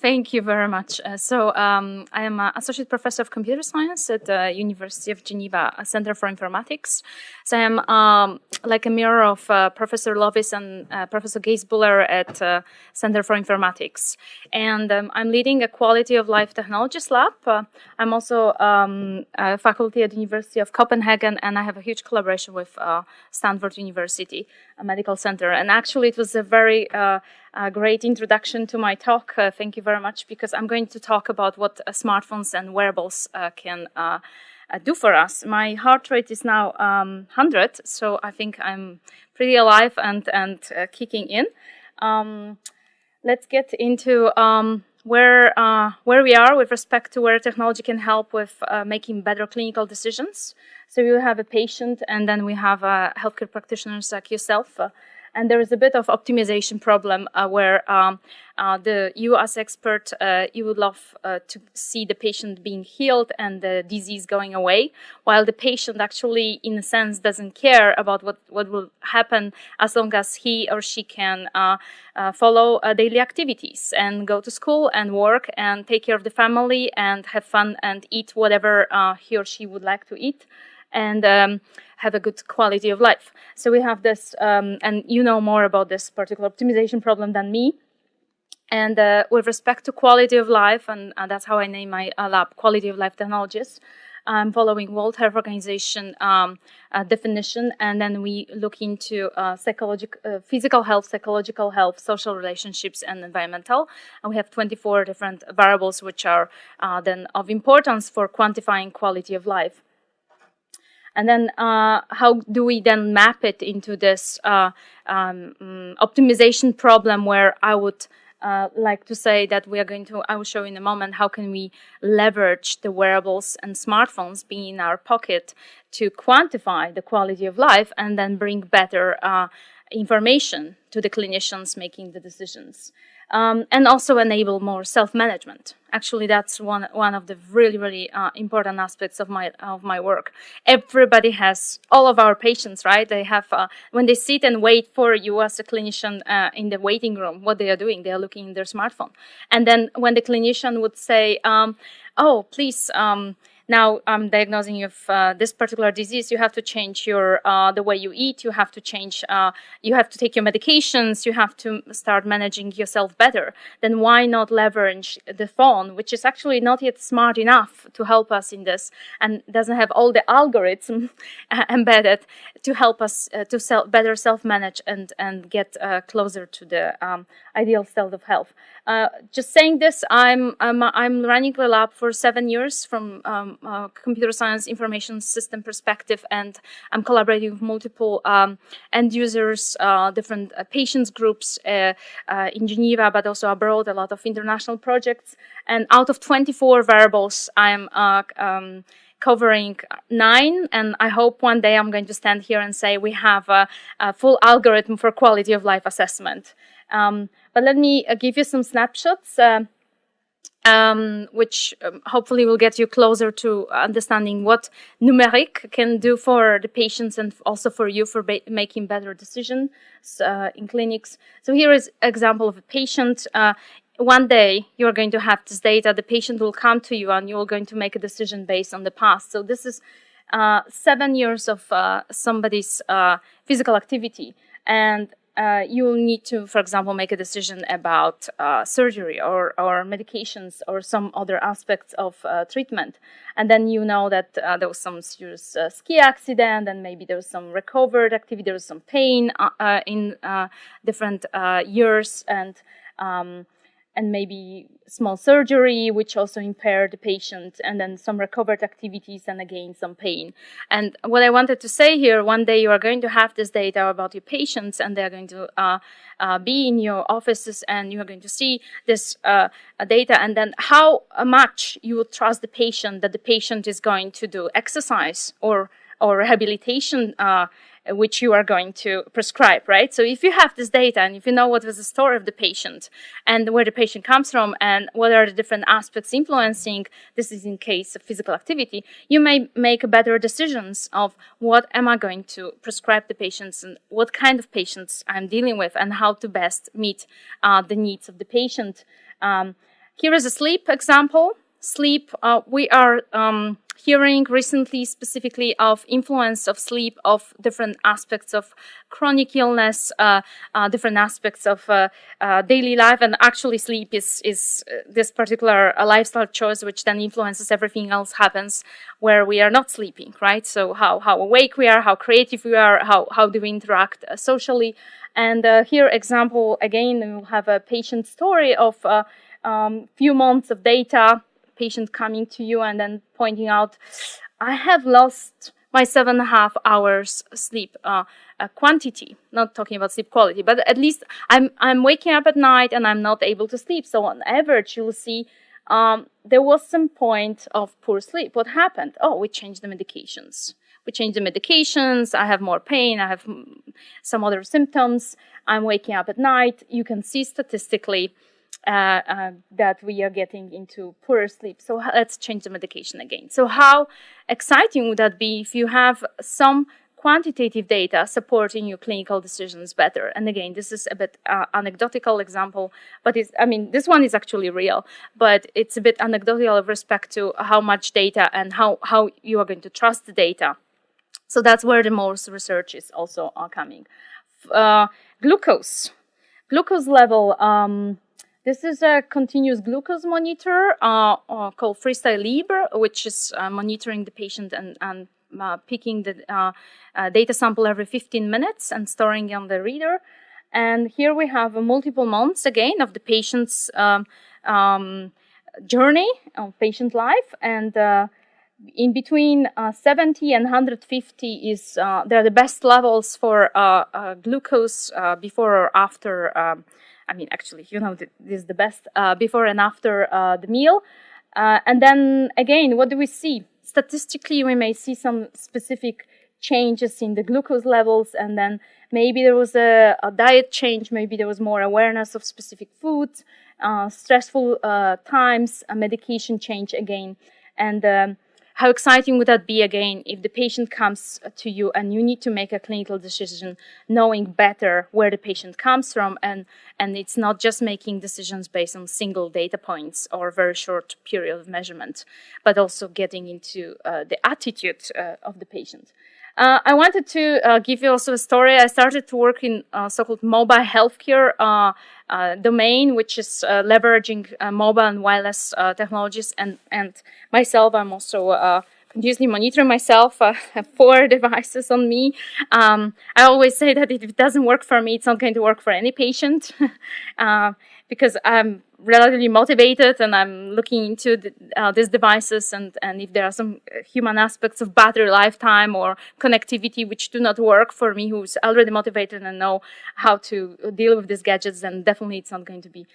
Thank you very much. I am an associate professor of computer science at the University of Geneva Center for Informatics. So I am like a mirror of Professor Lovis and Professor Gaze-Buller at Center for Informatics. And I'm leading a quality of life technologies lab. I'm also a faculty at the University of Copenhagen, and I have a huge collaboration with Stanford University Medical Center. And actually, it was a very great introduction to my talk. Thank you very much, because I'm going to talk about what smartphones and wearables can do for us. My heart rate is now 100, so I think I'm pretty alive and kicking in. Let's get into where we are with respect to where technology can help with making better clinical decisions. So you have a patient, and then we have healthcare practitioners like yourself. And there is a bit of optimization problem where you as expert, you would love to see the patient being healed and the disease going away, while the patient actually, in a sense, doesn't care about what will happen as long as he or she can follow daily activities and go to school and work and take care of the family and have fun and eat whatever he or she would like to eat. And have a good quality of life. So we have this, and you know more about this particular optimization problem than me. And with respect to quality of life, and that's how I name my lab, Quality of Life Technologies, I'm following World Health Organization definition, and then we look into physical health, psychological health, social relationships, and environmental. And we have 24 different variables which are then of importance for quantifying quality of life. And then how do we then map it into this optimization problem, where I would like to say that I will show in a moment how can we leverage the wearables and smartphones being in our pocket to quantify the quality of life and then bring better information to the clinicians making the decisions. And also enable more self-management. Actually, that's one of the really important aspects of my work. Everybody has, all of our patients, right? They have when they sit and wait for you as a clinician in the waiting room, what they are doing, they are looking in their smartphone. And then when the clinician would say, "Oh, please." Now I'm diagnosing you with this particular disease. You have to change your the way you eat. You have to change. You have to take your medications. You have to start managing yourself better. Then why not leverage the phone, which is actually not yet smart enough to help us in this, and doesn't have all the algorithms embedded to help us to better self-manage and get closer to the ideal state of health. Just saying this, I'm running the lab for 7 years from computer science information system perspective, and I'm collaborating with multiple end users, different patients groups in Geneva, but also abroad, a lot of international projects. And out of 24 variables, I'm covering 9, and I hope one day I'm going to stand here and say we have a full algorithm for quality of life assessment. But let me give you some snapshots, which hopefully will get you closer to understanding what numeric can do for the patients and also for you for making better decisions in clinics. So here is an example of a patient. One day you're going to have this data, the patient will come to you and you're going to make a decision based on the past. So this is 7 years of somebody's physical activity, and you will need to, for example, make a decision about surgery or medications or some other aspects of treatment. And then you know that there was some serious ski accident, and maybe there was some recovered activity, there was some pain in different years, and maybe small surgery, which also impaired the patient, and then some recovered activities, and again, some pain. And what I wanted to say here, one day you are going to have this data about your patients, and they're going to be in your offices, and you are going to see this data, and then how much you would trust the patient that the patient is going to do exercise or rehabilitation which you are going to prescribe, right? So if you have this data and if you know what was the story of the patient and where the patient comes from and what are the different aspects influencing, this is in case of physical activity, you may make better decisions of what am I going to prescribe the patients and what kind of patients I'm dealing with and how to best meet the needs of the patient. Here is a sleep example. Sleep, we are hearing recently specifically of influence of sleep, of different aspects of chronic illness, different aspects of daily life, and actually sleep is this particular lifestyle choice which then influences everything else happens where we are not sleeping, right? So how awake we are, how creative we are, how do we interact socially. And here example, again, we'll have a patient story of few months of data, patient coming to you and then pointing out, I have lost my 7.5 hours sleep quantity, not talking about sleep quality, but at least I'm waking up at night and I'm not able to sleep. So on average, you'll see there was some point of poor sleep. What happened? Oh, we changed the medications. We changed the medications. I have more pain. I have some other symptoms. I'm waking up at night. You can see statistically that we are getting into poorer sleep. So let's change the medication again. So how exciting would that be if you have some quantitative data supporting your clinical decisions better? And again, this is a bit anecdotal example, but this one is actually real, but it's a bit anecdotal with respect to how much data and how you are going to trust the data. So that's where the most research is also coming. Glucose level. This is a continuous glucose monitor called Freestyle Libre, which is monitoring the patient and picking the data sample every 15 minutes and storing it on the reader. And here we have multiple months, again, of the patient's journey of patient life. And in between 70 and 150 is they're the best levels for glucose before or after. Actually, this is the best before and after the meal. And then again, what do we see? Statistically, we may see some specific changes in the glucose levels, and then maybe there was a diet change, maybe there was more awareness of specific foods, stressful times, a medication change again. And how exciting would that be, again, if the patient comes to you and you need to make a clinical decision knowing better where the patient comes from, and it's not just making decisions based on single data points or a very short period of measurement, but also getting into the attitude of the patient. I wanted to give you also a story. I started to work in so-called mobile healthcare domain, which is leveraging mobile and wireless technologies. And myself, I'm also continuously monitoring myself. I have 4 devices on me. I always say that if it doesn't work for me, it's not going to work for any patient because I'm relatively motivated and I'm looking into these devices and if there are some human aspects of battery lifetime or connectivity which do not work for me, who's already motivated and know how to deal with these gadgets, then definitely it's not going to be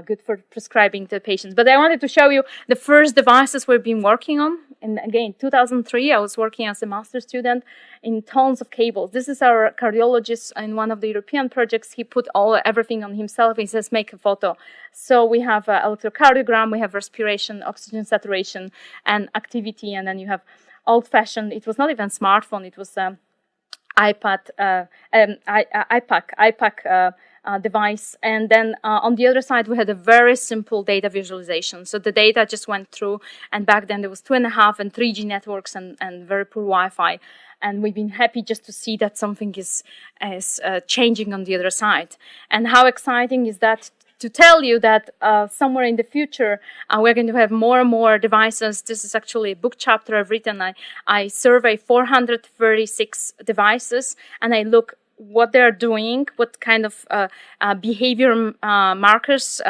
good for prescribing to patients. But I wanted to show you the first devices we've been working on. And again, 2003, I was working as a master's student in tons of cables. This is our cardiologist in one of the European projects. He put everything on himself. He says, make a photo. So we have electrocardiogram, we have respiration, oxygen saturation, and activity. And then you have old-fashioned, it was not even smartphone, it was iPad, iPac device. And then on the other side, we had a very simple data visualization. So the data just went through, and back then there was 2.5 and 3G networks and very poor Wi-Fi. And we've been happy just to see that something is changing on the other side. And how exciting is that to tell you that somewhere in the future, we're going to have more and more devices. This is actually a book chapter I've written. I survey 436 devices, and I look what they're doing, what kind of behavior markers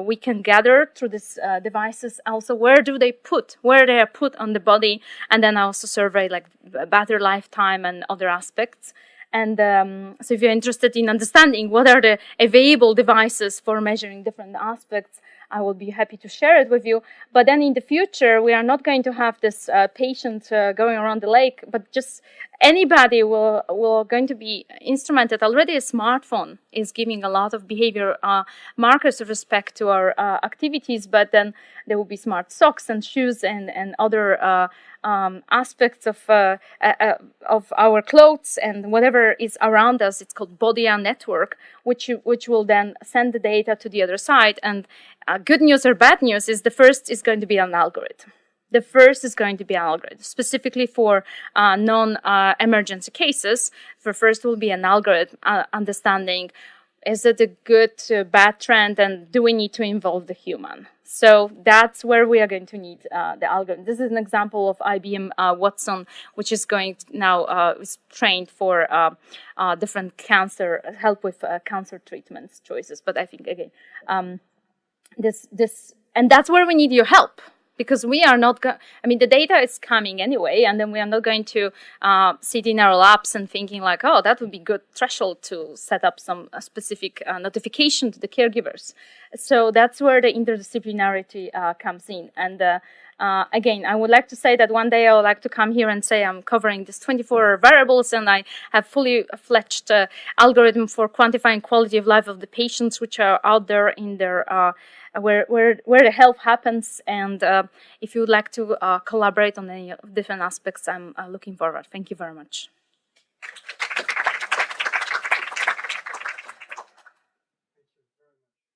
we can gather through these devices. Also, where they are put on the body, and then I also survey like battery lifetime and other aspects. And so if you're interested in understanding what are the available devices for measuring different aspects, I will be happy to share it with you. But then in the future, we are not going to have this patient going around the lake, but just anybody will going to be instrumented. Already a smartphone is giving a lot of behavior markers with respect to our activities, but then there will be smart socks and shoes and other aspects of our clothes and whatever is around us. It's called body network, which will then send the data to the other side. And good news or bad news is the first is going to be an algorithm. The first is going to be an algorithm, specifically for non-emergency cases. For first will be an algorithm understanding, is it a good bad trend, and do we need to involve the human? So that's where we are going to need the algorithm. This is an example of IBM Watson, which is going to now is trained for different cancer, help with cancer treatments choices. But I think again, and that's where we need your help. Because we are not the data is coming anyway, and then we are not going to sit in our labs and thinking like, oh, that would be good threshold to set up some specific notification to the caregivers. So that's where the interdisciplinarity comes in. And again, I would like to say that one day I would like to come here and say I'm covering these 24 variables, and I have fully fledged algorithm for quantifying quality of life of the patients which are out there in their where the health happens. And if you would like to collaborate on any different aspects, I'm looking forward. Thank you very much.